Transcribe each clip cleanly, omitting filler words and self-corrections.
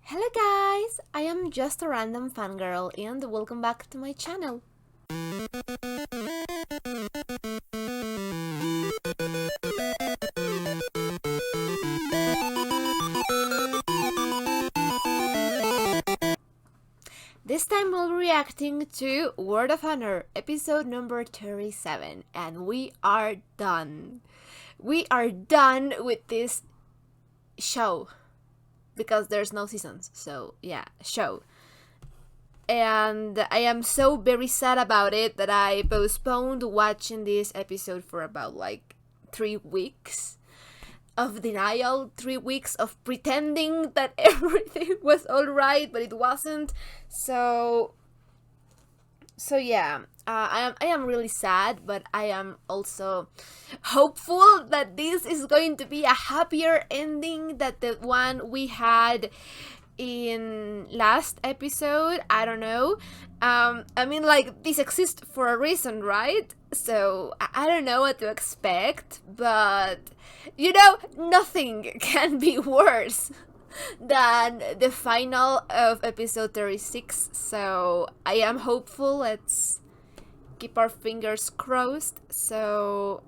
Hello guys, I am just a random fangirl and welcome back to my channel. This time we'll be reacting to Word of Honor, episode number 37, and we are done. We are done with this show. Because there's no seasons, so yeah, show. And I am so very sad about it that I postponed watching this episode for about like 3 weeks of denial, 3 weeks of pretending that everything was alright, but it wasn't. So yeah, I am really sad, but I am also hopeful that this is going to be a happier ending than the one we had in last episode. I don't know. I mean, like, this exists for a reason, right? So I don't know what to expect, but nothing can be worse than the final of episode 36. So I am hopeful. Let's keep our fingers crossed. So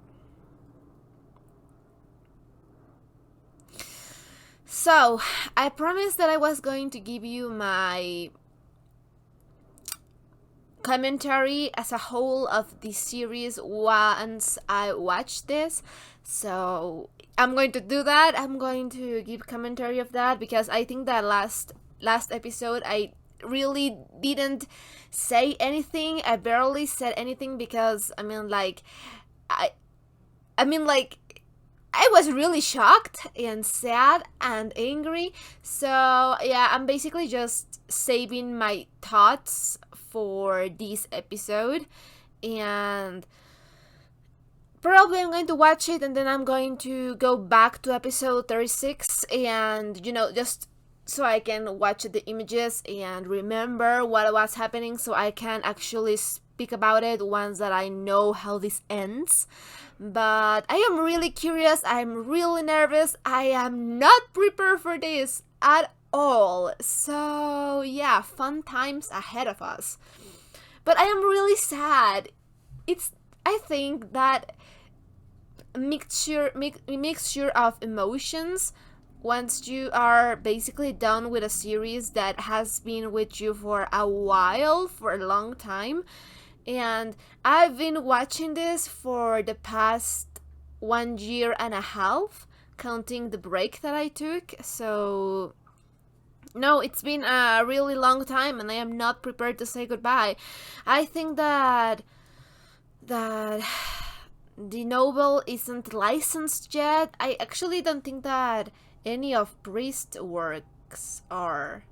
I promised that I was going to give you my commentary as a whole of the series once I watch this. So I'm going to do that. I'm going to give commentary of that because I think that last episode I really didn't say anything. I barely said anything because I was really shocked and sad and angry. So yeah, I'm basically just saving my thoughts for this episode, and probably I'm going to watch it and then I'm going to go back to episode 36 and just so I can watch the images and remember what was happening, so I can actually speak about it once that I know how this ends. But I am really curious, I'm really nervous, I am not prepared for this at all. So yeah, fun times ahead of us. But I am really sad. I think that mixture of emotions once you are basically done with a series that has been with you for a while, for a long time. And I've been watching this for the past 1.5 years, counting the break that I took. So no, it's been a really long time and I am not prepared to say goodbye. I think that the novel isn't licensed yet. I actually don't think that any of Priest's works are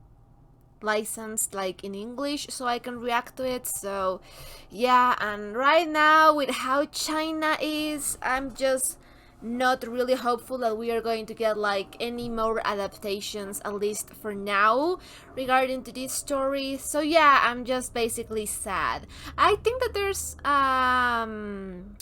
licensed like in English, so I can react to it. So yeah, and right now with how China is, I'm just not really hopeful that we are going to get like any more adaptations, at least for now, regarding to this story. So yeah, I'm just basically sad. I think that there's an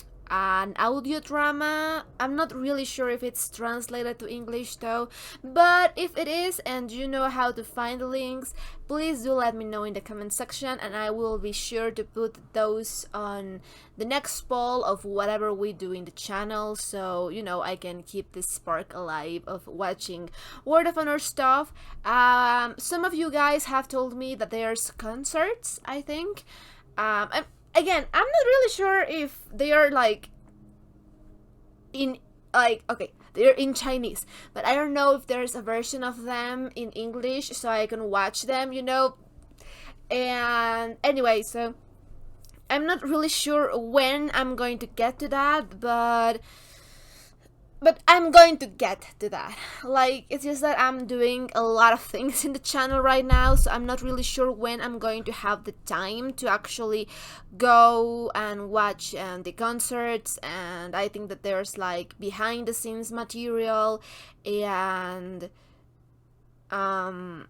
audio drama. I'm not really sure if it's translated to English though, but if it is and you know how to find the links, please do let me know in the comment section and I will be sure to put those on the next poll of whatever we do in the channel, so I can keep this spark alive of watching Word of Honor stuff. Some of you guys have told me that there's concerts, I think. Again, I'm not really sure if they are like okay, they're in Chinese, but I don't know if there's a version of them in English so I can watch them, And anyway, so I'm not really sure when I'm going to get to that, but I'm going to get to that. Like, it's just that I'm doing a lot of things in the channel right now, so I'm not really sure when I'm going to have the time to actually go and watch the concerts. And I think that there's like behind the scenes material and the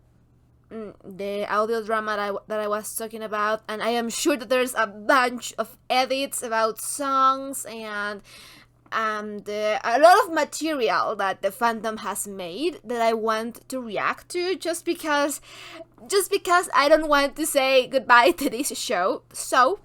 audio drama that I was talking about, and I am sure that there's a bunch of edits about songs and and a lot of material that the fandom has made that I want to react to just because I don't want to say goodbye to this show. So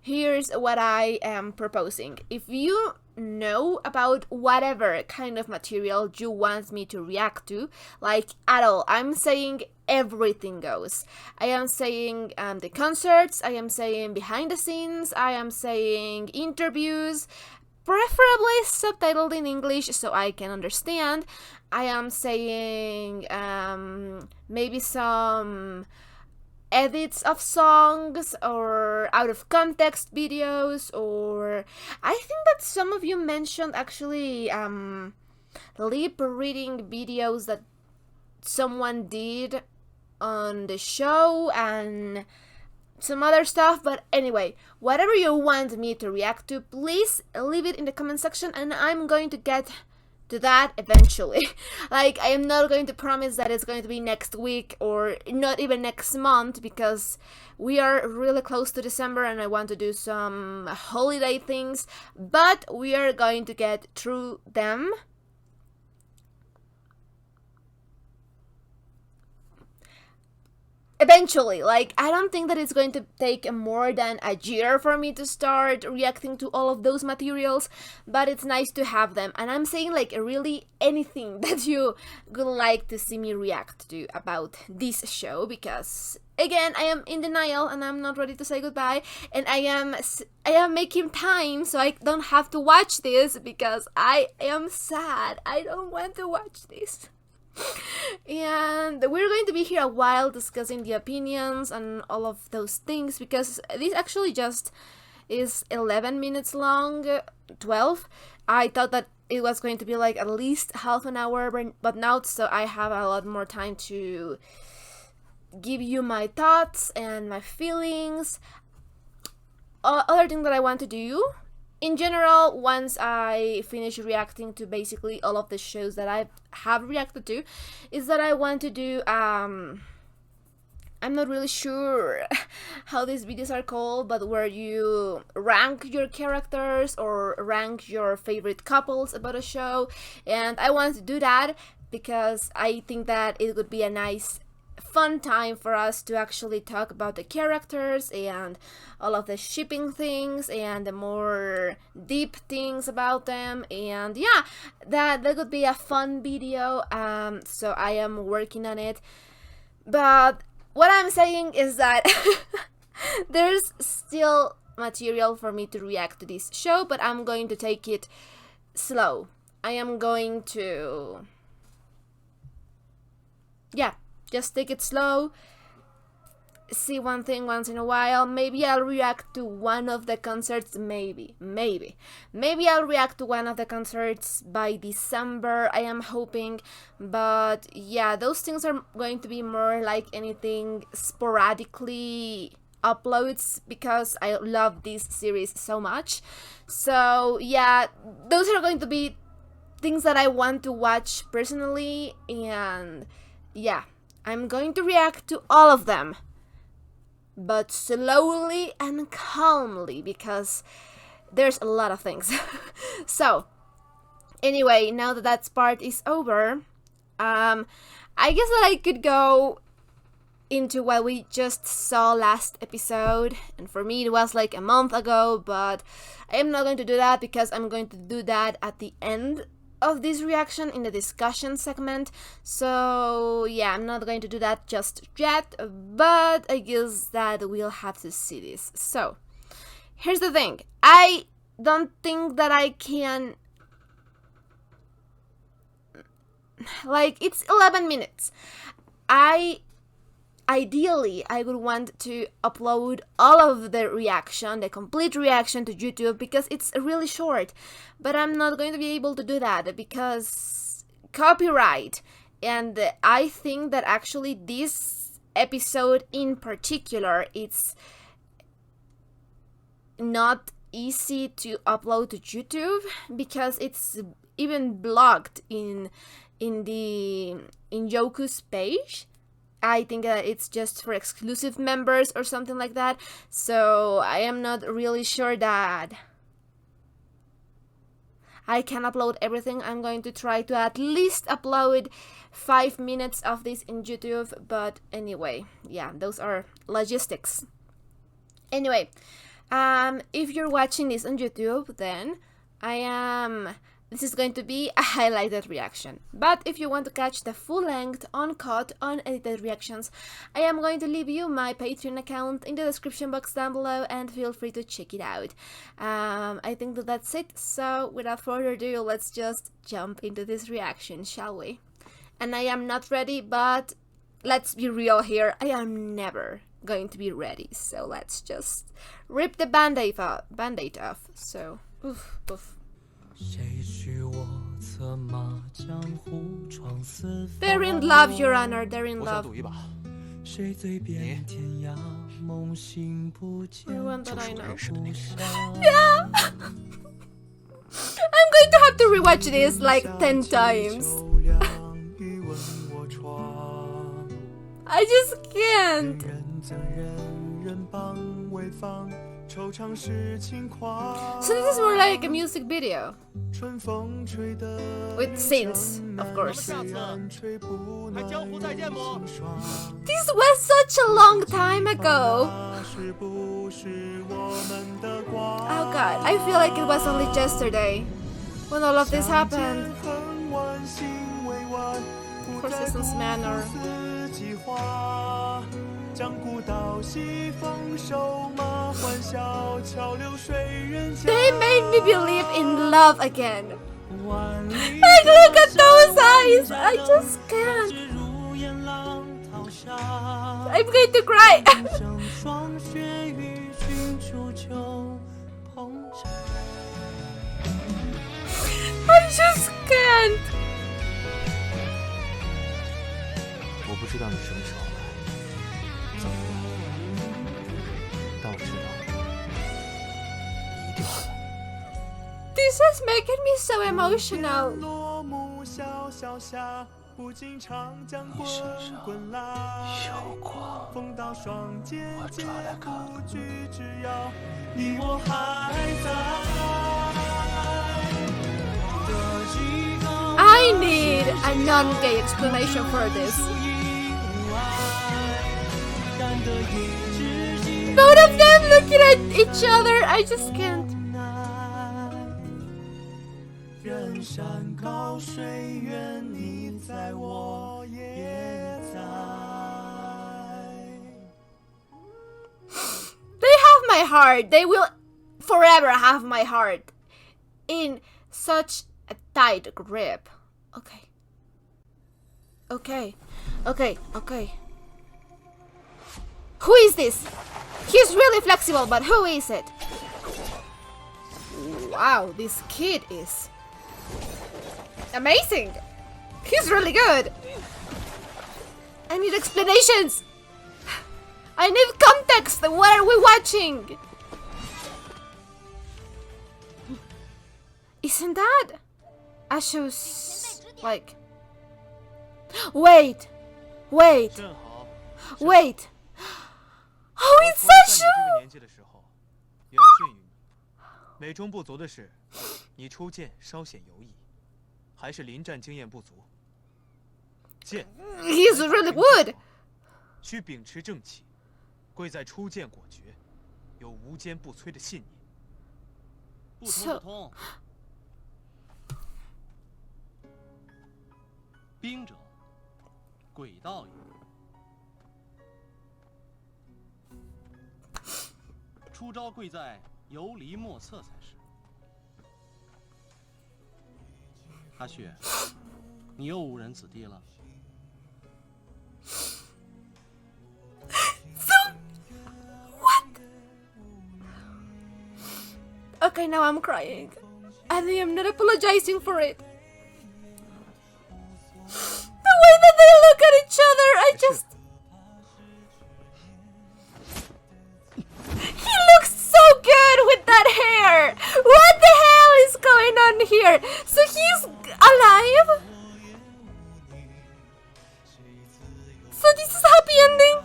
here's what I am proposing. If you know about whatever kind of material you want me to react to, like at all, I'm saying everything goes. I am saying the concerts, I am saying behind the scenes, I am saying interviews, preferably subtitled in English so I can understand. I am saying maybe some edits of songs or out of context videos, or I think that some of you mentioned actually lip reading videos that someone did on the show and some other stuff. But anyway, whatever you want me to react to, please leave it in the comment section and I'm going to get to that eventually. Like, I am not going to promise that it's going to be next week or not even next month, because we are really close to December and I want to do some holiday things, but we are going to get through them. Eventually, like, I don't think that it's going to take more than a year for me to start reacting to all of those materials, but it's nice to have them. And I'm saying, like, really anything that you would like to see me react to about this show, because again, I am in denial and I'm not ready to say goodbye, and I am making time so I don't have to watch this because I am sad. I don't want to watch this. And we're going to be here a while discussing the opinions and all of those things, because this actually just is 11 minutes long, 12. I thought that it was going to be like at least half an hour, but now, so I have a lot more time to give you my thoughts and my feelings. Other thing that I want to do in general, once I finish reacting to basically all of the shows that I have reacted to, is that I want to do, I'm not really sure how these videos are called, but where you rank your characters or rank your favorite couples about a show. And I want to do that because I think that it would be a nice fun time for us to actually talk about the characters and all of the shipping things and the more deep things about them. And yeah, that would be a fun video. So I am working on it, but what I'm saying is that there's still material for me to react to this show, but I'm going to take it slow. I am going to, yeah, just take it slow, see one thing once in a while. Maybe I'll react to one of the concerts, maybe I'll react to one of the concerts by December, I am hoping. But yeah, those things are going to be more like anything sporadically uploads, because I love this series so much. So yeah, those are going to be things that I want to watch personally, and yeah, I'm going to react to all of them, but slowly and calmly, because there's a lot of things. So anyway, now that that part is over, I guess that I could go into what we just saw last episode. And for me it was like a month ago, but I am not going to do that because I'm going to do that at the end of this reaction in the discussion segment. So yeah, I'm not going to do that just yet, but I guess that we'll have to see this. So here's the thing, I don't think that I can, like, it's 11 minutes. Ideally, I would want to upload all of the reaction, the complete reaction, to YouTube because it's really short. But I'm not going to be able to do that because copyright. And I think that actually this episode in particular, it's not easy to upload to YouTube because it's even blocked in Yoku's page. I think that it's just for exclusive members or something like that. So I am not really sure that I can upload everything. I'm going to try to at least upload 5 minutes of this in YouTube, but anyway, yeah, those are logistics. Anyway, if you're watching this on YouTube, then this is going to be a highlighted reaction. But if you want to catch the full-length, uncut, unedited reactions, I am going to leave you my Patreon account in the description box down below, and feel free to check it out. I think that's it. So without further ado, let's just jump into this reaction, shall we? And I am not ready, but let's be real here. I am never going to be ready. So let's just rip the band-aid off. So, oof. They're in love, Your Honor. They're in love. Everyone that I know. Yeah. I'm going to have to rewatch this like 10 times. I just can't. So this is more like a music video with scenes, of course. This was such a long time ago. Oh god, I feel like it was only yesterday when all of this happened. Of course, this is Manor. They made me believe in love again. Like, look at those eyes. I just can't. I'm going to cry. I just can't. 我不知道你什么时候来，怎么来，但我知道你一定会来。This is making me so emotional. 你身上有光，我抓来看。I need a non-gay explanation for this. Both of them looking at each other, I just can't. They have my heart. They will forever have my heart in such a tight grip. Okay. Who is this? He's really flexible, but who is it? Wow, this kid is amazing. He's really good. I need explanations. I need context. What are we watching? Isn't that Ashu's like... Wait. Oh, it's Ashu! 美中不足的是，你出剑稍显犹疑，还是临战经验不足。剑 He's really good. 需秉持正气，贵在出剑果决，有无坚不摧的信念。不通。兵者，诡道也。出招贵在游离莫测才是。阿旭，你又误人子弟了。Okay, now I'm crying. And I am not apologizing for it. The way that they look at each other, I just... He looks so good with that hair! What the hell is going on here? So he's alive? So this is happy ending?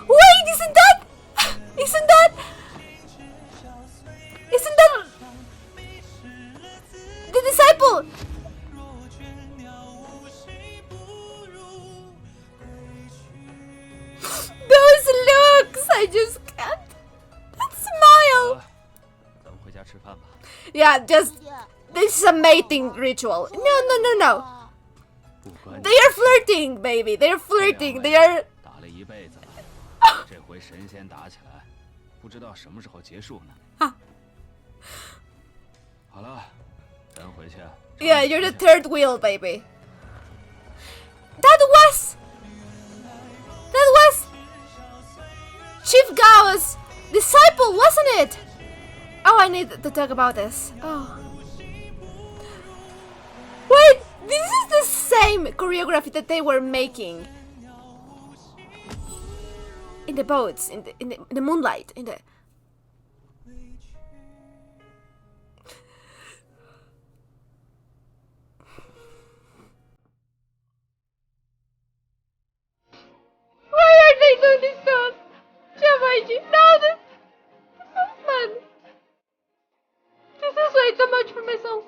Wait, isn't that... I just can't smile. 咱们回家吃饭吧。 Yeah, just this is a mating ritual. No. 不管你 They are flirting, baby. They're flirting. They are. 打了一辈子了，这回神仙打起来，不知道什么时候结束呢。啊好了，咱回去。 Yeah, you're the third wheel, baby. That was Chief Gao's disciple, wasn't it? Oh, I need to talk about this. Oh. Wait, this is the same choreography that they were making in the boats, in the moonlight, in the. Why are they doing this to us? Javaiji, no, this man. This is way too much for myself.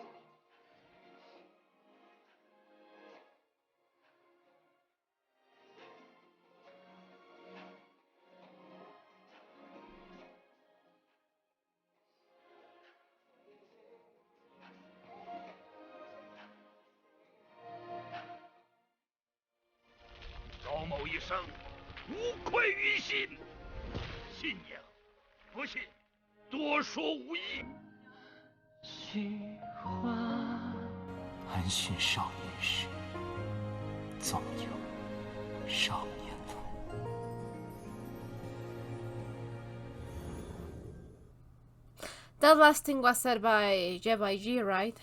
That last thing was said by Javaiji, right?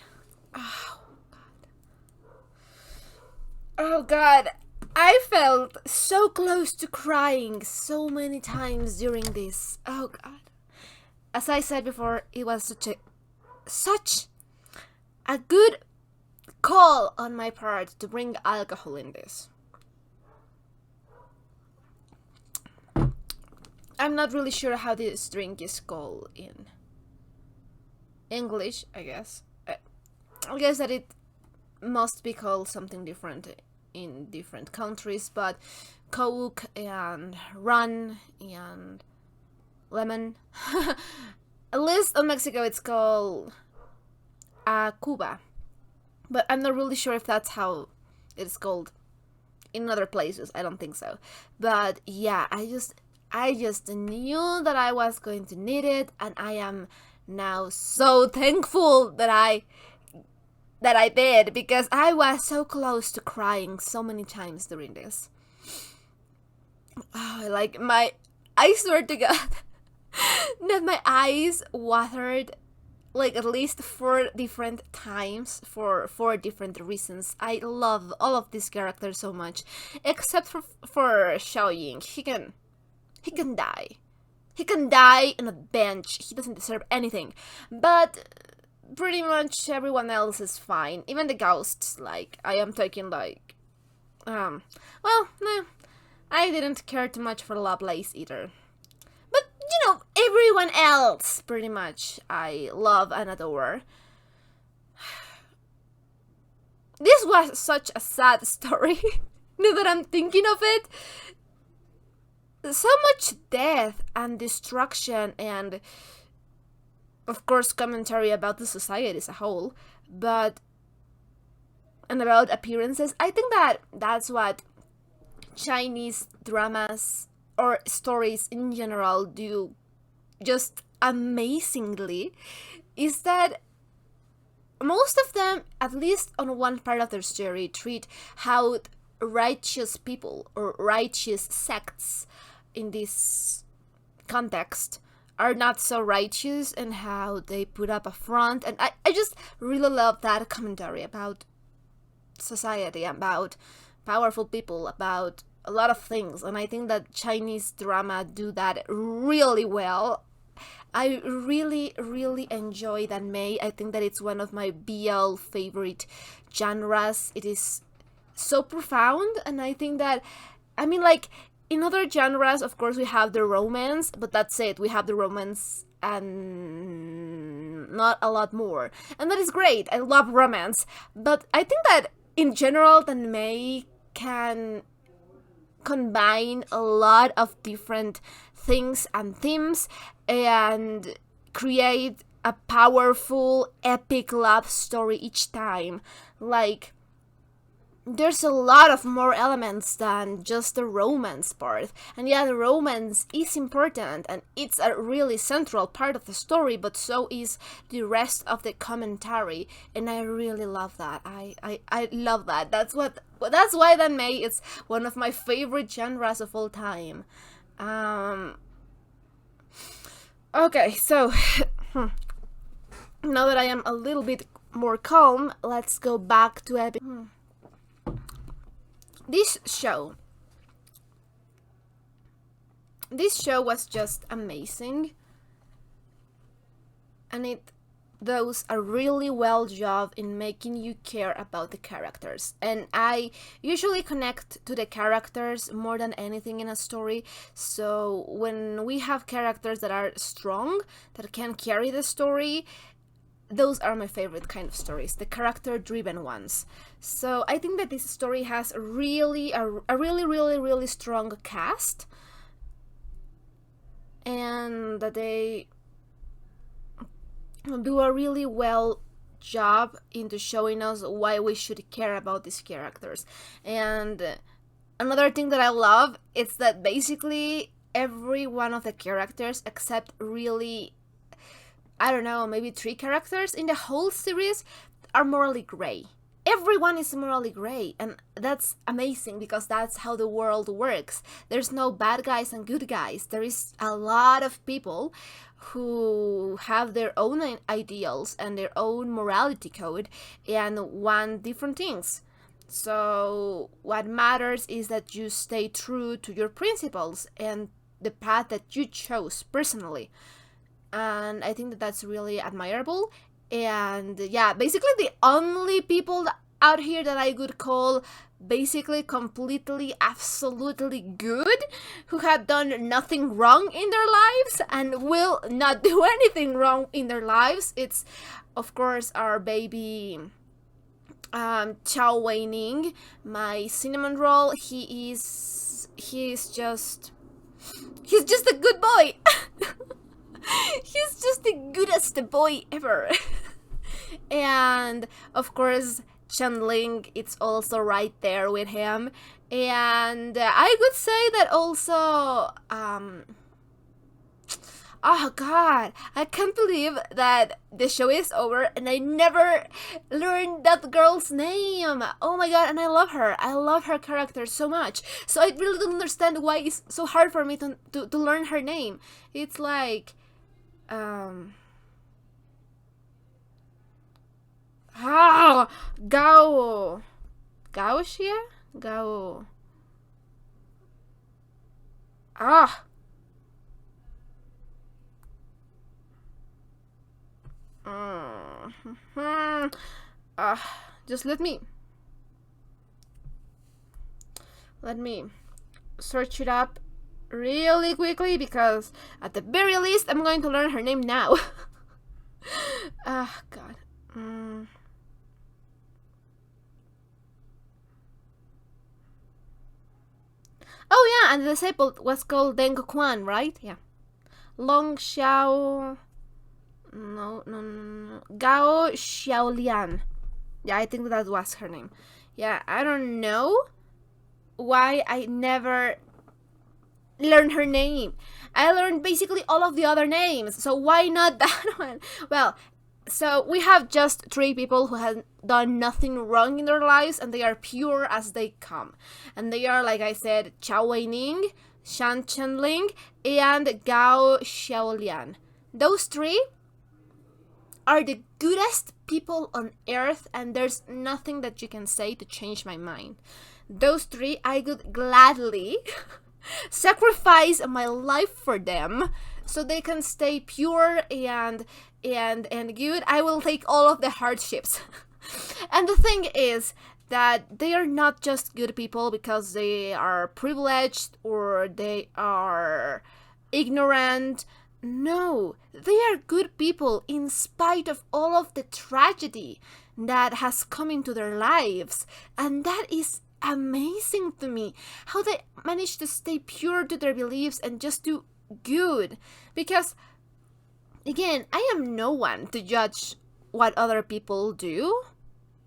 Oh god. Oh god. I felt so close to crying so many times during this. Oh god. As I said before, it was such a good call on my part to bring alcohol in this. I'm not really sure how this drink is called in English, I guess. I guess that it must be called something different in different countries, but Coke and rum and lemon. At least in Mexico it's called Cuba, but I'm not really sure if that's how it's called in other places. I don't think so. But yeah, I just knew that I was going to need it, and I am now so thankful that I did, because I was so close to crying so many times during this. Oh, like I swear to God that my eyes watered like at least 4 different times for 4 different reasons. I love all of these characters so much, except for Xiaoying. He can die. He can die on a bench. He doesn't deserve anything. But pretty much everyone else is fine. Even the ghosts, like, I am taking, like, well, no, I didn't care too much for Lovelace either. But, you know, everyone else, pretty much, I love and adore. This was such a sad story, now that I'm thinking of it. So much death and destruction and, of course, commentary about the society as a whole, and about appearances. I think that that's what Chinese dramas or stories in general do just amazingly, is that most of them, at least on one part of their story, treat how righteous people or righteous sects in this context are not so righteous, and how they put up a front. And I just really love that commentary about society, about powerful people, about a lot of things. And I think that Chinese drama do that really well. I really, really enjoy anime. I think that it's one of my BL favorite genres. It is so profound, and I think that, I mean, like, in other genres, of course, we have the romance, but that's it. We have the romance and not a lot more. And that is great. I love romance. But I think that, in general, the anime can combine a lot of different things and themes and create a powerful, epic love story each time. Like, there's a lot of more elements than just the romance part. And yeah, the romance is important and it's a really central part of the story, but so is the rest of the commentary. And I really love that. I love that. That's why that May is one of my favorite genres of all time. Okay, so now that I am a little bit more calm, let's go back to epic. This show was just amazing, and it does a really well job in making you care about the characters. And I usually connect to the characters more than anything in a story, so when we have characters that are strong, that can carry the story, those are my favorite kind of stories, the character-driven ones. So I think that this story has a really strong cast, and that they do a really well job into showing us why we should care about these characters. And another thing that I love is that basically every one of the characters, except really, I don't know, maybe 3 characters in the whole series, are morally gray. Everyone is morally gray, and that's amazing because that's how the world works. There's no bad guys and good guys. There is a lot of people who have their own ideals and their own morality code and want different things. So what matters is that you stay true to your principles and the path that you chose personally. And I think that that's really admirable. And yeah, basically the only people out here that I would call basically completely, absolutely good, who have done nothing wrong in their lives and will not do anything wrong in their lives, it's of course our baby Chao Wei-ning, my cinnamon roll. He's just a good boy. He's just the goodest boy ever. And of course Chen-Ling, it's also right there with him. And I would say that also oh god, I can't believe that the show is over and I never learned that girl's name. Oh my god, and I love her character so much. So I really don't understand why it's so hard for me to learn her name. It's like Gao Xie? Gao. Just let me search it up really quickly, because at the very least I'm going to learn her name now. God. Oh yeah, and the disciple was called Deng Quan, right? Yeah. Long Xiao. No. Gao Xiaolian. Yeah, I think that was her name. Yeah, I don't know why I never learned her name. I learned basically all of the other names, so why not that one? Well, so we have just 3 people who have done nothing wrong in their lives, and they are pure as they come. And they are, like I said, Chao Wei-ning, Shan Chen-Ling, and Gao Xiaolian. Those 3 are the goodest people on earth, and there's nothing that you can say to change my mind. Those 3, I would gladly sacrifice my life for them so they can stay pure and good. I will take all of the hardships. And the thing is that they are not just good people because they are privileged or they are ignorant. No, they are good people in spite of all of the tragedy that has come into their lives. And that is amazing to me. How they manage to stay pure to their beliefs and just do good. Because, again, I am no one to judge what other people do.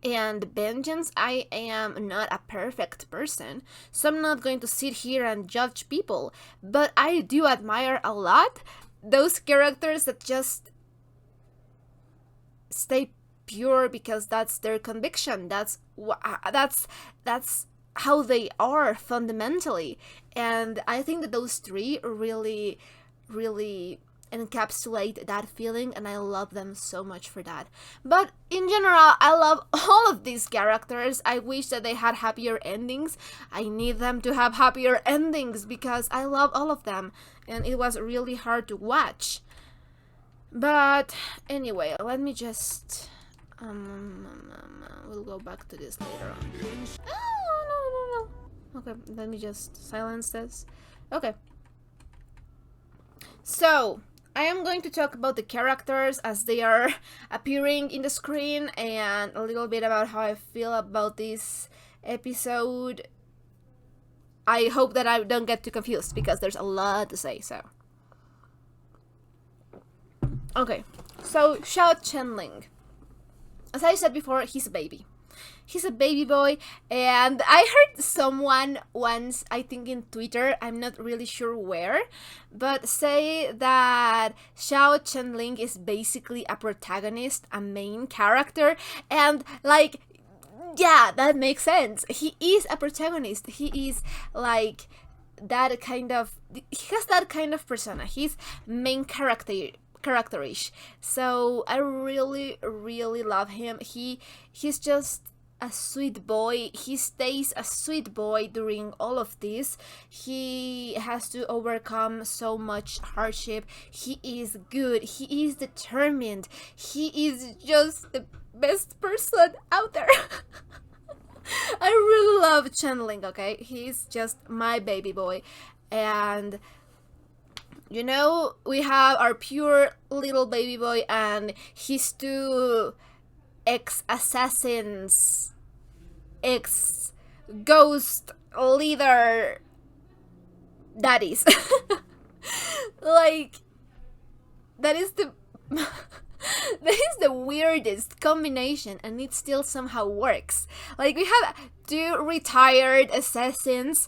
And vengeance, I am not a perfect person, so I'm not going to sit here and judge people. But I do admire a lot those characters that just stay pure because that's their conviction. That's how they are fundamentally. And I think that those three really, really encapsulate that feeling, and I love them so much for that. But in general, I love all of these characters. I wish that they had happier endings. I need them to have happier endings because I love all of them, and it was really hard to watch. But anyway, let me just we'll go back to this later on. Oh, no. Okay, let me just silence this. Okay. So, I am going to talk about the characters as they are appearing in the screen and a little bit about how I feel about this episode. I hope that I don't get too confused because there's a lot to say, so. Okay, so Xiao Chenling. As I said before, he's a baby. He's a baby boy, and I heard someone once, I think in Twitter, I'm not really sure where, but say that Xiao Chenling is basically a protagonist, a main character, and like, yeah, that makes sense. He is a protagonist. He is like that kind of, he has that kind of persona. He's main characterish. So I really, really love him. He's just a sweet boy. He stays a sweet boy during all of this. He has to overcome so much hardship. He is good. He is determined. He is just the best person out there. I really love Chenling, okay? He's just my baby boy. And you know, we have our pure little baby boy and his two ex-assassins, ex-ghost leader daddies. Like, that is the that is the weirdest combination, and it still somehow works. Like, we have two retired assassins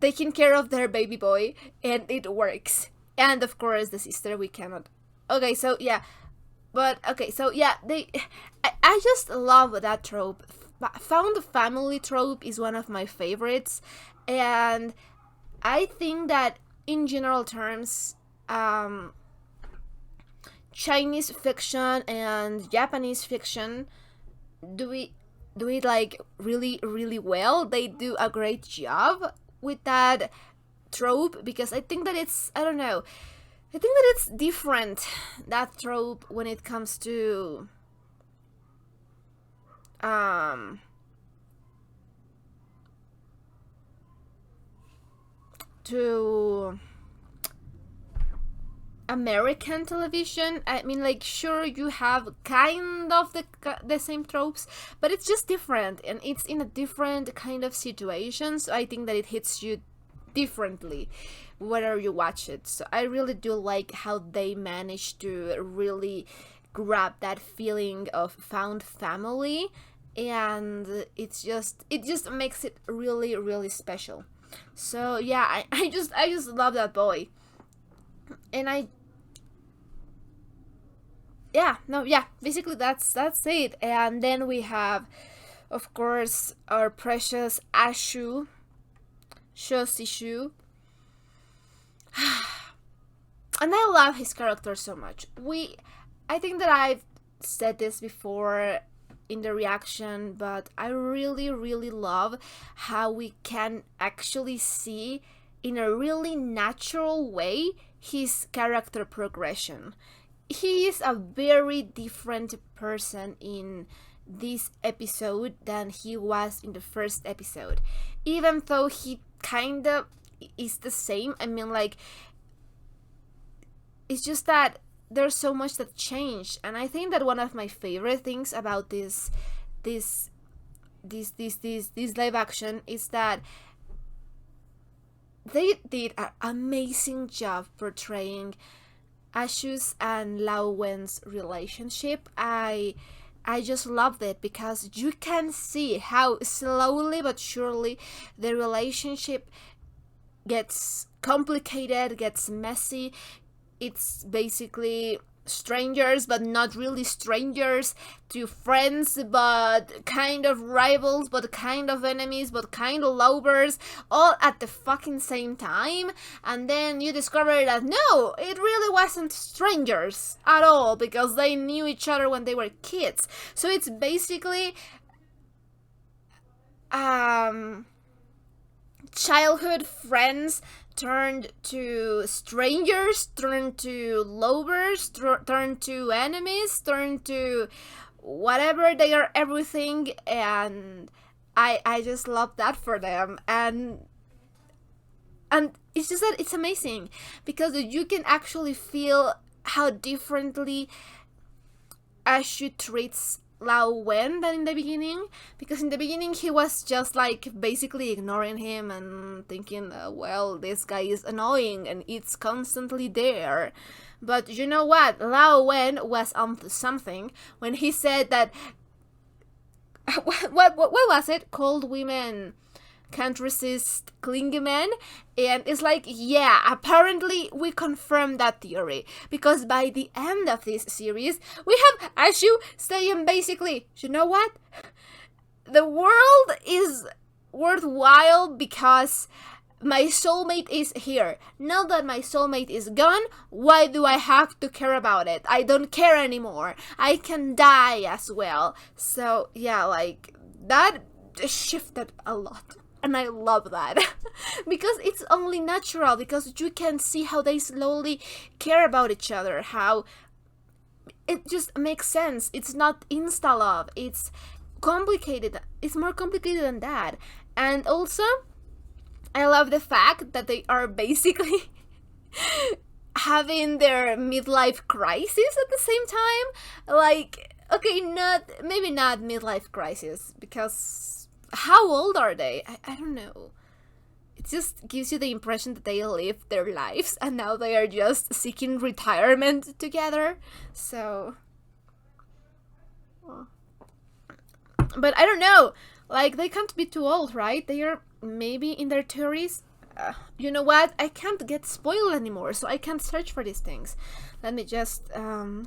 taking care of their baby boy, and it works. And of course, the sister, we cannot. Okay, so yeah. But, okay, so yeah, I just love that trope. Found family trope is one of my favorites. And I think that, in general terms, Chinese fiction and Japanese fiction do it like really, really well. They do a great job with that trope, because I think that it's, I don't know, I think that it's different, that trope, when it comes to American television. I mean, like, sure, you have kind of the same tropes, but it's just different, and it's in a different kind of situation, so I think that it hits you differently whether you watch it. So I really do like how they manage to really grab that feeling of found family, and it just makes it really, really special. So yeah, I just love that boy. And basically that's it. And then we have, of course, our precious Ashu, Shosishu. And I love his character so much. I think that I've said this before in the reaction, but I really, really love how we can actually see in a really natural way his character progression. He is a very different person in this episode than he was in the first episode, even though he kind of is the same. I mean, like, it's just that there's so much that changed. And I think that one of my favorite things about this this live action is that they did an amazing job portraying Ashu's and Lao Wen's relationship. I just loved it because you can see how slowly but surely the relationship gets complicated, gets messy. It's basically strangers but not really strangers, to friends but kind of rivals, but kind of enemies, but kind of lovers, all at the fucking same time. And then you discover that no, it really wasn't strangers at all, because they knew each other when they were kids. So it's basically childhood friends turned to strangers, turned to lovers, turned to enemies, turned to whatever. They are everything, and I just love that for them. And it's just that it's amazing because you can actually feel how differently Ashu treats Lao Wen than in the beginning, because in the beginning he was just like basically ignoring him and thinking, well, this guy is annoying and it's constantly there. But you know what? Lao Wen was onto something when he said that what was it? Cold women can't resist clingy men. And it's like, yeah, apparently we confirmed that theory, because by the end of this series we have Ashu saying basically, you know what, the world is worthwhile because my soulmate is here. Now that my soulmate is gone, why do I have to care about it? I don't care anymore. I can die as well. So yeah, like that shifted a lot. And I love that because it's only natural, because you can see how they slowly care about each other, how it just makes sense. It's not insta love, it's complicated. It's more complicated than that. And also, I love the fact that they are basically having their midlife crisis at the same time. Like, okay, maybe not midlife crisis, because how old are they? I don't know. It just gives you the impression that they lived their lives and now they are just seeking retirement together. So, but I don't know. Like, they can't be too old, right? They are maybe in their 30s. You know what? I can't get spoiled anymore, so I can't search for these things. Let me just I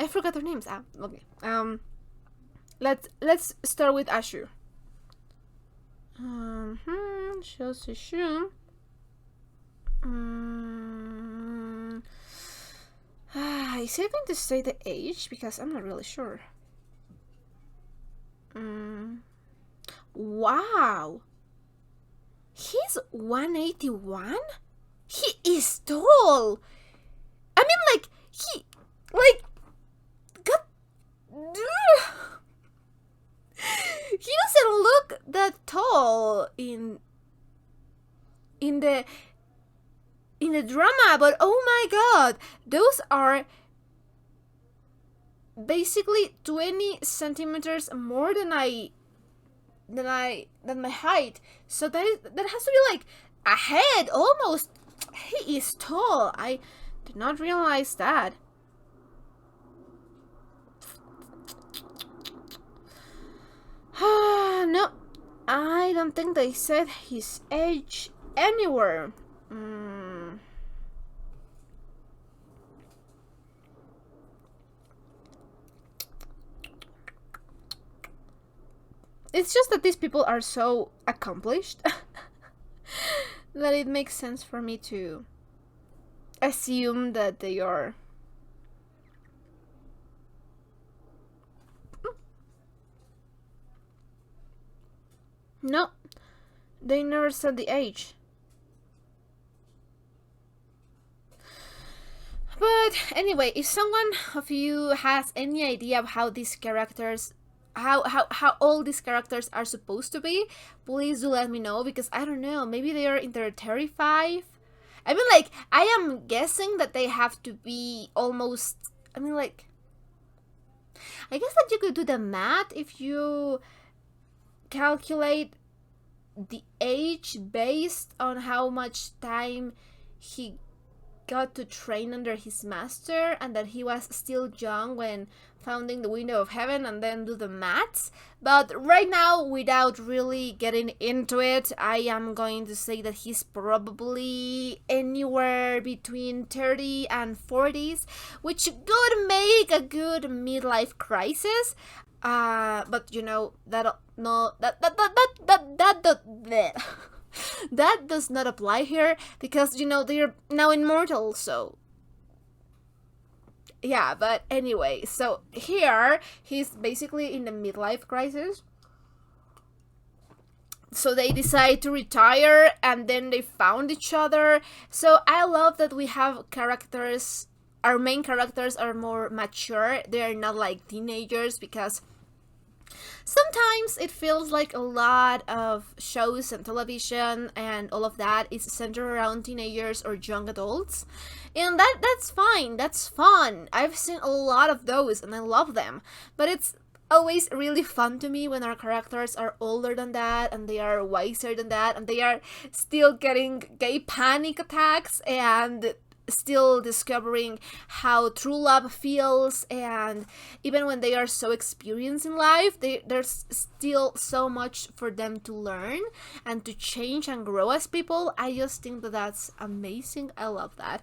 forgot their names. Okay. Let's start with Ashu. Shosishu. Is he going to say the age? Because I'm not really sure. Wow. He's 181? He is tall. I mean, like, God. He doesn't look that tall in the drama, but oh my god, those are basically 20 centimeters more than my height. So that has to be like a head almost. He is tall. I did not realize that. No, I don't think they said his age anywhere. It's just that these people are so accomplished that it makes sense for me to assume that they are. No, they never said the age. But anyway, if someone of you has any idea of how these characters, how all these characters are supposed to be, please do let me know, because I don't know, maybe they are in their 35. I mean, like, I am guessing that they have to be almost, I mean, like, I guess that you could do the math if you calculate the age based on how much time he got to train under his master, and that he was still young when founding the Window of Heaven, and then do the maths. But right now, without really getting into it, I am going to say that he's probably anywhere between 30 and 40s, which could make a good midlife crisis. But you know that no that does not apply here, because you know they're now immortal. So yeah, but anyway, so here he's basically in the midlife crisis. So they decide to retire, and then they found each other. So I love that we have characters. Our main characters are more mature. They are not like teenagers, because sometimes it feels like a lot of shows and television and all of that is centered around teenagers or young adults. And that's fine. That's fun. I've seen a lot of those and I love them. But it's always really fun to me when our characters are older than that, and they are wiser than that, and they are still getting gay panic attacks and still discovering how true love feels. And even when they are so experienced in life, there's still so much for them to learn and to change and grow as people. I just think that that's amazing. I love that.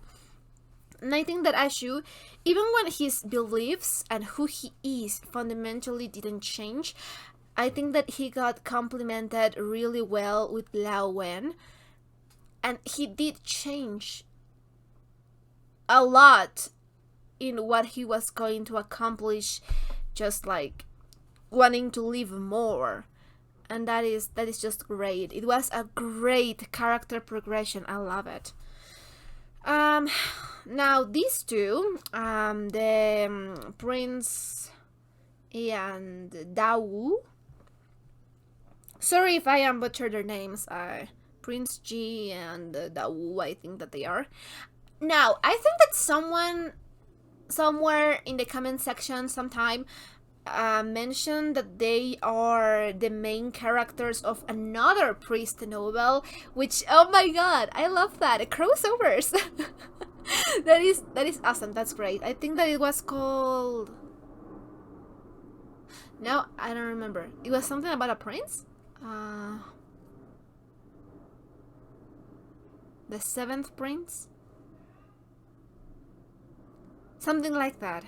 And I think that Ashu, even when his beliefs and who he is fundamentally didn't change, I think that he got complemented really well with Lao Wen. And he did change a lot in what he was going to accomplish, just like wanting to live more. And that is just great. It was a great character progression. I love it. Now these two, the Prince and Dao. Sorry if I am butchered their names. Prince G and Dao, I think that they are. Now, I think that someone somewhere in the comment section sometime mentioned that they are the main characters of another priest novel, which, oh my god, I love that. Crossovers. that is awesome. That's great. I think that it was called... No, I don't remember. It was something about a prince? The Seventh Prince? Something like that.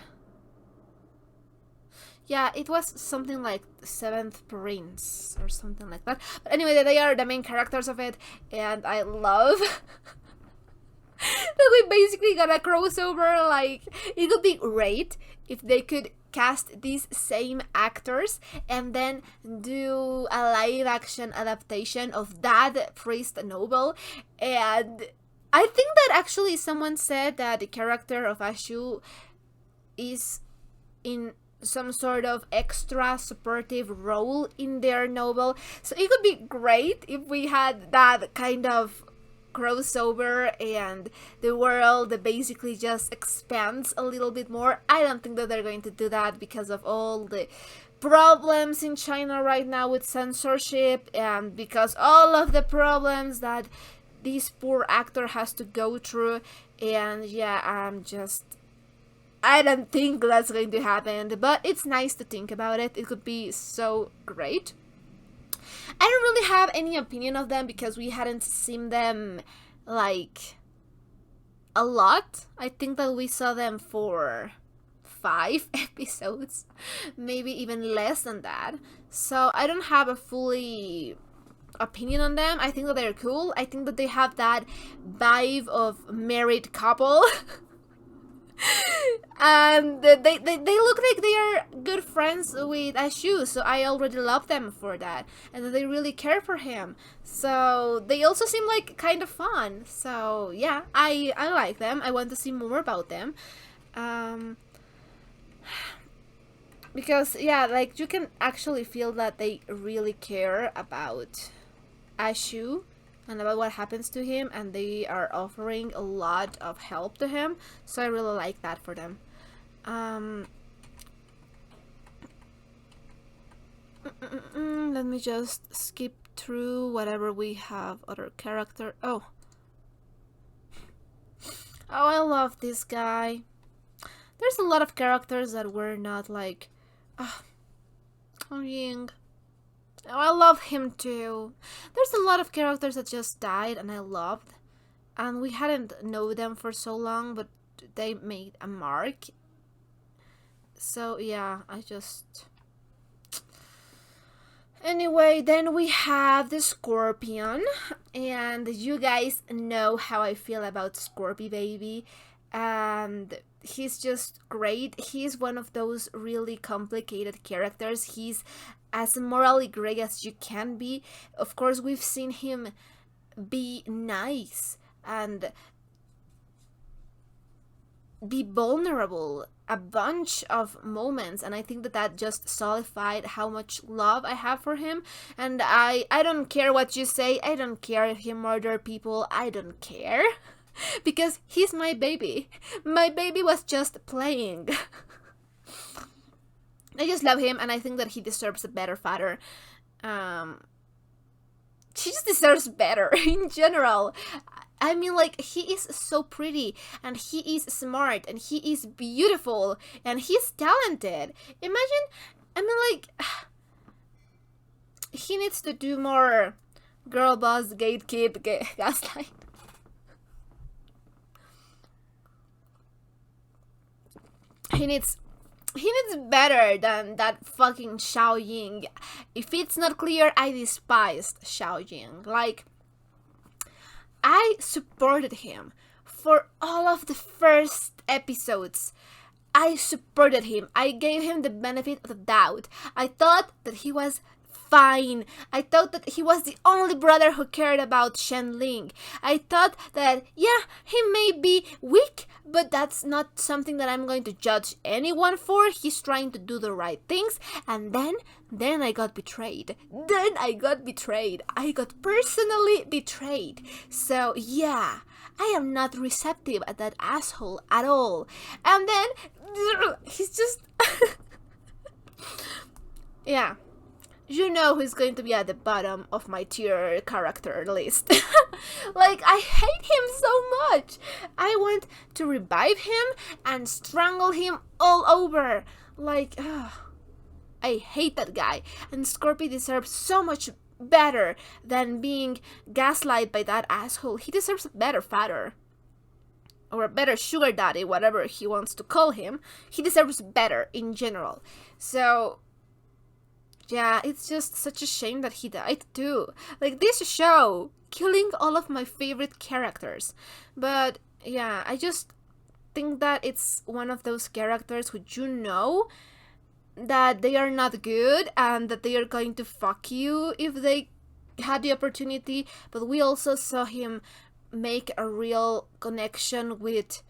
Yeah, it was something like Seventh Prince or something like that. But anyway, they are the main characters of it, and I love that we basically got a crossover. Like, it would be great if they could cast these same actors and then do a live action adaptation of that priest novel. And I think that actually someone said that the character of Ashu is in some sort of extra supportive role in their novel. So it would be great if we had that kind of crossover and the world basically just expands a little bit more. I don't think that they're going to do that because of all the problems in China right now with censorship, and because all of the problems that this poor actor has to go through. And yeah, I don't think that's going to happen, but it's nice to think about it. It could be so great. I don't really have any opinion of them because we hadn't seen them like a lot. I think that we saw them for 5 episodes, maybe even less than that. So I don't have a fully opinion on them. I think that they're cool. I think that they have that vibe of married couple. And they look like they are good friends with Ashu, so I already love them for that, and they really care for him. So they also seem like kind of fun. So yeah, I like them. I want to see more about them. Because yeah, like you can actually feel that they really care about Ashu and about what happens to him, and they are offering a lot of help to him. So I really like that for them. Let me just skip through whatever we have. Other character. Oh, I love this guy. There's a lot of characters that were not like, oh, Ying. Oh, I love him too. There's a lot of characters that just died and I loved, and we hadn't known them for so long, but they made a mark. So yeah, I just. Anyway, then we have the Scorpion, and you guys know how I feel about Scorpy Baby, and he's just great. He's one of those really complicated characters. He's as morally gray as you can be. Of course, we've seen him be nice and be vulnerable a bunch of moments, and I think that that just solidified how much love I have for him. And I don't care what you say. I don't care if he murdered people. I don't care because he's my baby. My baby was just playing. I just love him, and I think that he deserves a better father. She just deserves better in general. I mean, like, he is so pretty, and he is smart, and he is beautiful, and he's talented. Imagine, I mean, like, he needs to do more girl boss, gatekeep, gaslight. He needs better than that fucking Xiao Ying. If it's not clear, I despised Xiao Ying. Like, I supported him for all of the first episodes. I supported him. I gave him the benefit of the doubt. I thought that he was fine. I thought that he was the only brother who cared about Shen Ling. I thought that, yeah, he may be weak, but that's not something that I'm going to judge anyone for. He's trying to do the right things. And then I got betrayed. I got personally betrayed. So, yeah, I am not receptive at that asshole at all. And then, he's just... yeah. You know who's going to be at the bottom of my tier character list. Like, I hate him so much. I want to revive him and strangle him all over. Like, I hate that guy. And Scorpy deserves so much better than being gaslighted by that asshole. He deserves a better father. Or a better sugar daddy, whatever he wants to call him. He deserves better in general. So... yeah, it's just such a shame that he died too. Like, this show, killing all of my favorite characters. But yeah, I just think that it's one of those characters who you know that they are not good and that they are going to fuck you if they had the opportunity. But we also saw him make a real connection with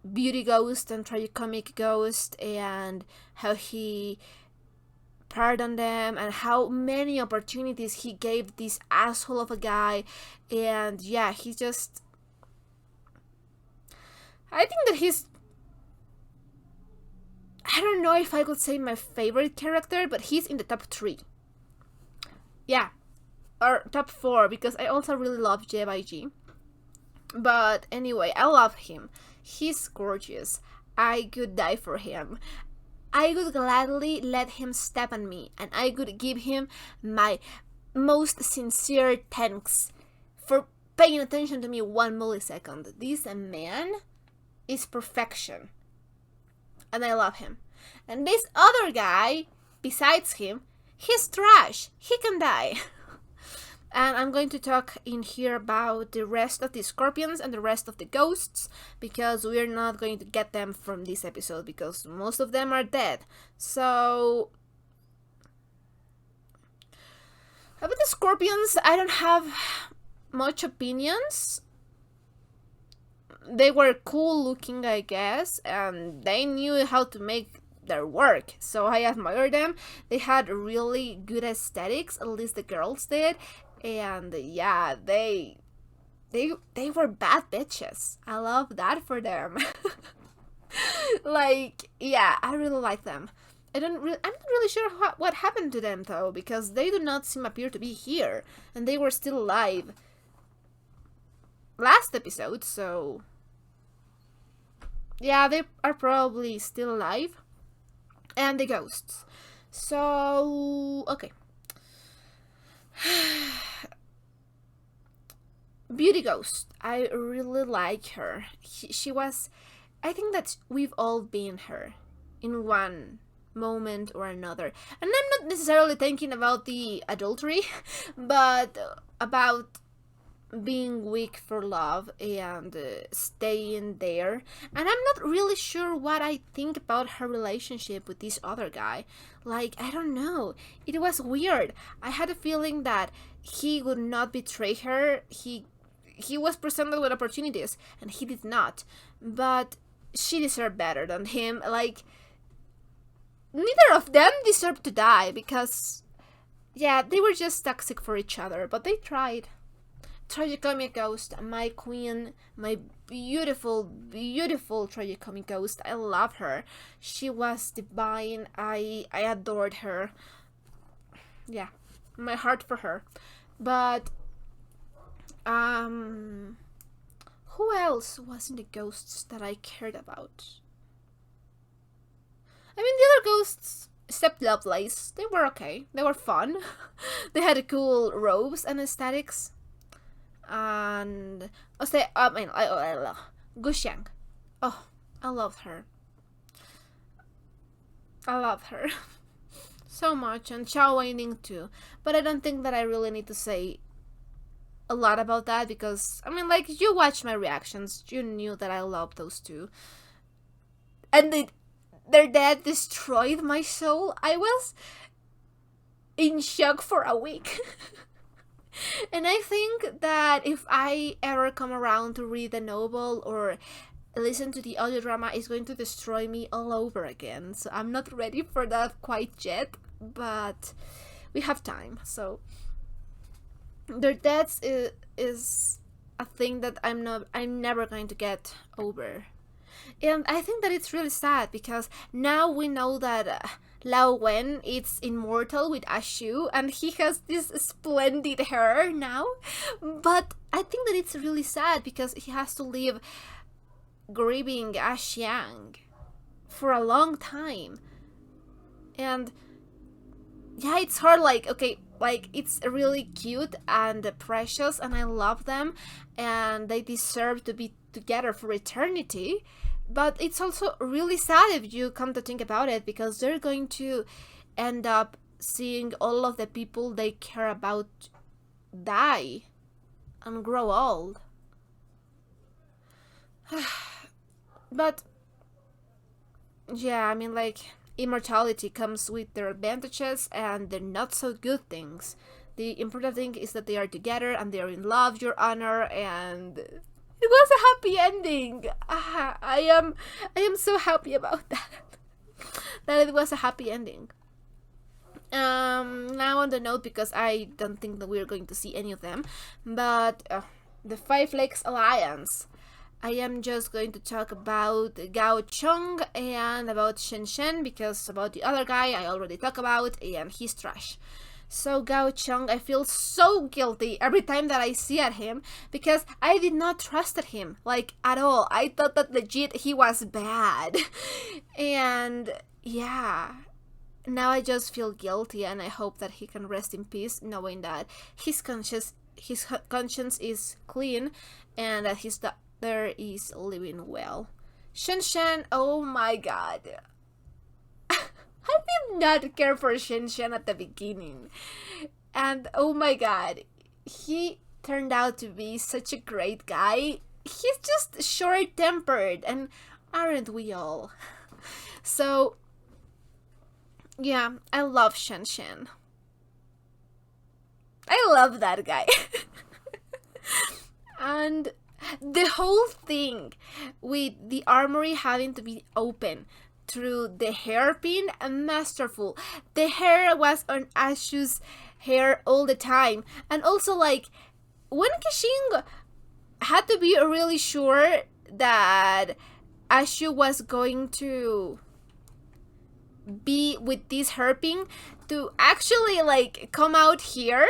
Beauty Ghost and Tragicomic Ghost, and how he pardon them and how many opportunities he gave this asshole of a guy. And yeah, he just... I think that he's... I don't know if I could say my favorite character, but he's in the top 3. Yeah. Or top 4, because I also really love JYG. But anyway, I love him. He's gorgeous. I could die for him. I would gladly let him step on me, and I could give him my most sincere thanks for paying attention to me 1 millisecond. This man is perfection, and I love him. And this other guy, besides him, he's trash. He can die. And I'm going to talk in here about the rest of the scorpions and the rest of the ghosts, because we're not going to get them from this episode, because most of them are dead. So, about the scorpions, I don't have much opinions. They were cool looking, I guess, and they knew how to make their work, so I admire them. They had really good aesthetics, at least the girls did. And yeah, they were bad bitches. I love that for them. Like, yeah, I really like them. I'm not really sure what happened to them though, because they do not appear to be here, and they were still alive last episode. So yeah, they are probably still alive, and the ghosts. So okay. Beauty Ghost. I really like her. She was. I think that we've all been her in one moment or another. And I'm not necessarily thinking about the adultery, but about being weak for love and staying there. And I'm not really sure what I think about her relationship with this other guy. Like, I don't know. It was weird. I had a feeling that he would not betray her. He was presented with opportunities and he did not. But she deserved better than him. Like, neither of them deserved to die because, yeah, they were just toxic for each other, but they tried. Tragicomic Ghost, my queen, my beautiful, beautiful Tragicomic Ghost. I love her. She was divine. I adored her. Yeah, my heart for her. But who else was in the ghosts that I cared about? I mean, the other ghosts, except Lovelace, they were okay. They were fun. They had cool robes and aesthetics. And Guxiang. Oh, I loved her. I loved her so much, and Xiao Weining too. But I don't think that I really need to say a lot about that because I mean, like, you watched my reactions, you knew that I loved those two, and their death destroyed my soul. I was in shock for a week. And I think that if I ever come around to read the novel or listen to the audio drama, it's going to destroy me all over again. So I'm not ready for that quite yet, but we have time. So their deaths is a thing that I'm never going to get over. And I think that it's really sad because now we know that Lao Wen is immortal with Ashu and he has this splendid hair now. But I think that it's really sad because he has to live grieving Ashiang for a long time. And yeah, it's hard, like, okay, like, it's really cute and precious and I love them and they deserve to be together for eternity. But it's also really sad if you come to think about it because they're going to end up seeing all of the people they care about die and grow old. But yeah, I mean, like, immortality comes with their advantages and their not so good things. The important thing is that they are together and they are in love, Your Honor, and it was a happy ending. I am so happy about that. That it was a happy ending. Now on the note, because I don't think that we're going to see any of them, but the Five Lakes Alliance. I am just going to talk about Gao Chong and about Shen Shen because about the other guy I already talked about and he's trash. So Gao Chong, I feel so guilty every time that I see at him because I did not trust him, like, at all. I thought that legit he was bad. And yeah, now I just feel guilty and I hope that he can rest in peace knowing that his conscience is clean and that his daughter is living well. Shen Shen, oh my god. I did not care for Shen Shen at the beginning. And oh my god, he turned out to be such a great guy. He's just short-tempered, and aren't we all? So, yeah, I love Shen Shen. I love that guy. And the whole thing with the armory having to be open through the hairpin, masterful. The hair was on Ashu's hair all the time. And also, like, when Kishing had to be really sure that Ashu was going to be with this herping to actually like come out here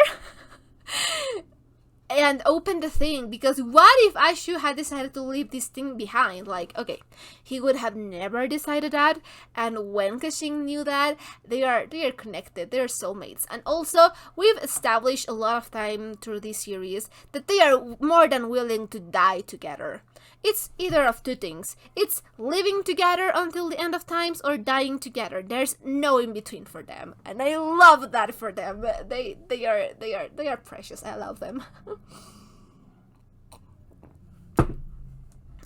and open the thing. Because what if Ashu had decided to leave this thing behind? Like, okay, he would have never decided that, and when Kashing knew that, they are connected, they're soulmates. And also, we've established a lot of time through this series that they are more than willing to die together. It's either of two things. It's living together until the end of times or dying together. There's no in between for them, and I love that for them. They are precious. I love them.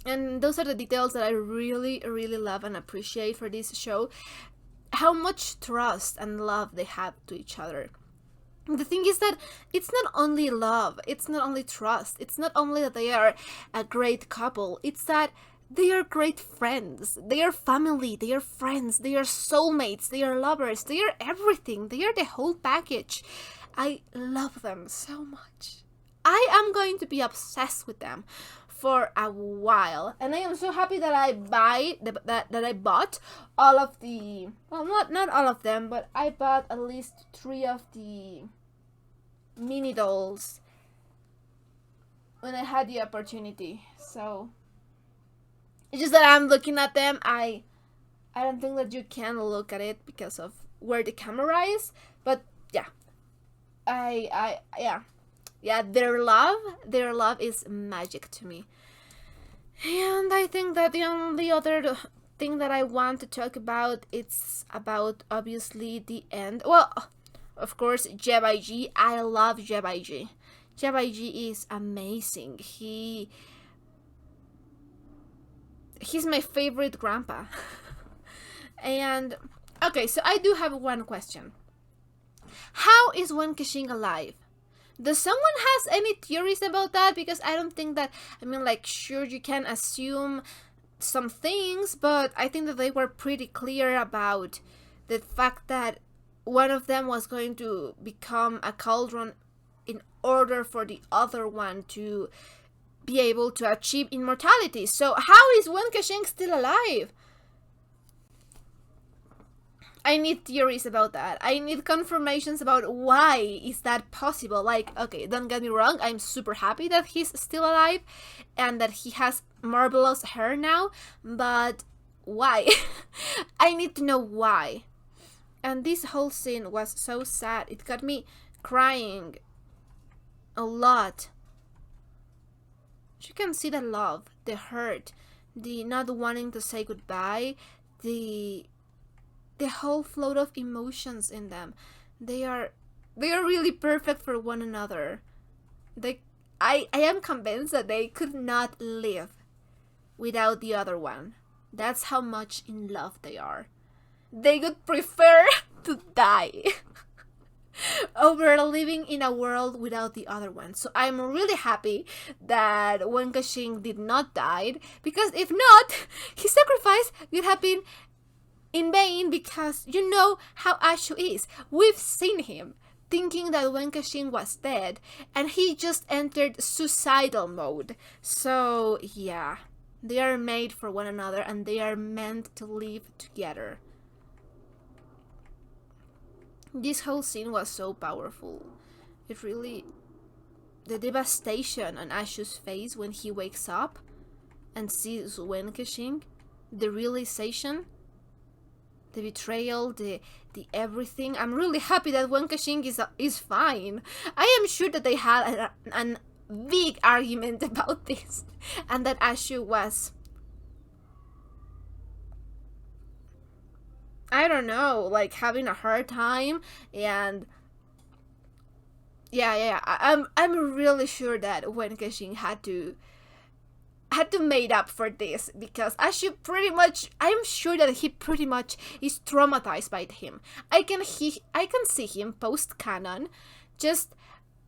And those are the details that I really, really love and appreciate for this show. How much trust and love they have to each other. The thing is that it's not only love, it's not only trust, it's not only that they are a great couple, it's that they are great friends, they are family, they are friends, they are soulmates, they are lovers, they are everything, they are the whole package. I love them so much. I am going to be obsessed with them for a while, and I am so happy that I bought all of the, well, not all of them, but I bought at least 3 of the mini dolls when I had the opportunity. So it's just that I'm looking at them. I don't think that you can look at it because of where the camera is, but yeah, yeah, their love is magic to me. And I think that the only other thing that I want to talk about, it's about obviously the end. Well, of course, Jebaiji. I love Jebaiji. Jebaiji is amazing. He's my favorite grandpa. And okay, so I do have one question. How is Wen Kexing alive? Does someone has any theories about that? Because I don't think that, I mean, like, sure, you can assume some things, but I think that they were pretty clear about the fact that one of them was going to become a cauldron in order for the other one to be able to achieve immortality. So how is Wen Kexing still alive? I need theories about that. I need confirmations about why is that possible. Like, okay, don't get me wrong, I'm super happy that he's still alive and that he has marvelous hair now, but why? I need to know why. And this whole scene was so sad. It got me crying a lot. You can see the love, the hurt, the not wanting to say goodbye, the whole float of emotions in them. They are really perfect for one another. I am convinced that they could not live without the other one. That's how much in love they are. They would prefer to die over living in a world without the other one. So I'm really happy that Wen Kexing did not die, because if not, his sacrifice would have been in vain, because you know how Ashu is. We've seen him thinking that Wen Kexing was dead, and he just entered suicidal mode. So yeah, they are made for one another, and they are meant to live together. This whole scene was so powerful. It really, the devastation on Ashu's face when he wakes up and sees Wen Kexing, the realization, the betrayal, the everything. I'm really happy that Wen Kexing is fine. I am sure that they had an big argument about this, and that Ashu was, I don't know, like having a hard time. And yeah, I'm really sure that Wen Kexing had to made up for this, because Ashu pretty much, I'm sure that he pretty much is traumatized by him. I can see him post canon just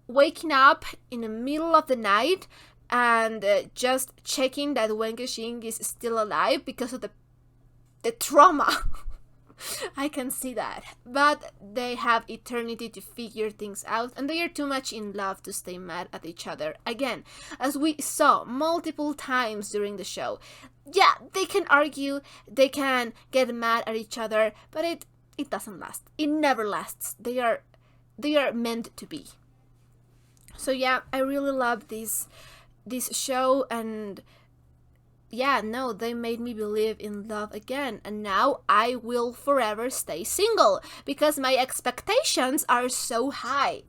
waking up in the middle of the night and just checking that Wen Kexing is still alive because of the trauma I can see that. But they have eternity to figure things out, and they are too much in love to stay mad at each other. Again, as we saw multiple times during the show. Yeah, they can argue, they can get mad at each other, but it doesn't last. It never lasts. They are meant to be. So yeah, I really love this show, and yeah, no, they made me believe in love again, and now I will forever stay single because my expectations are so high.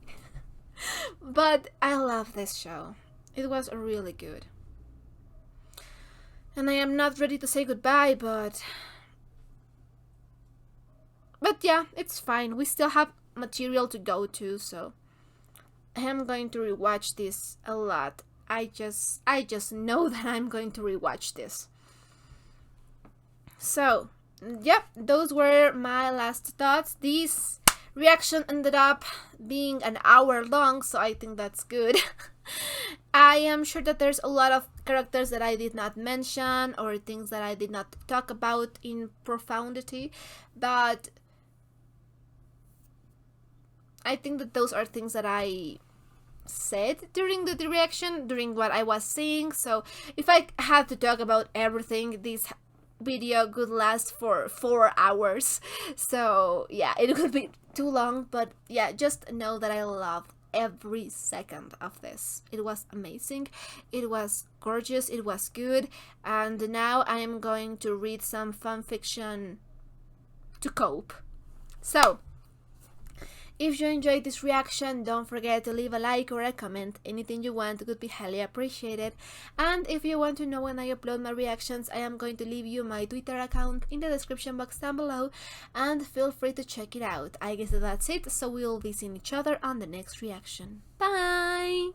But I love this show. It was really good. And I am not ready to say goodbye, but yeah, it's fine. We still have material to go to, so I am going to rewatch this a lot. I just know that I'm going to rewatch this. So, yep, those were my last thoughts. This reaction ended up being an hour long, so I think that's good. I am sure that there's a lot of characters that I did not mention or things that I did not talk about in profundity, but I think that those are things that I said during the reaction, during what I was seeing. So if I had to talk about everything, this video could last for 4 hours. So yeah, it would be too long, but yeah, just know that I loved every second of this. It was amazing, it was gorgeous, it was good, and now I am going to read some fanfiction to cope. So if you enjoyed this reaction, don't forget to leave a like or a comment. Anything you want would be highly appreciated. And if you want to know when I upload my reactions, I am going to leave you my Twitter account in the description box down below, and feel free to check it out. I guess that's it, so we'll be seeing each other on the next reaction. Bye!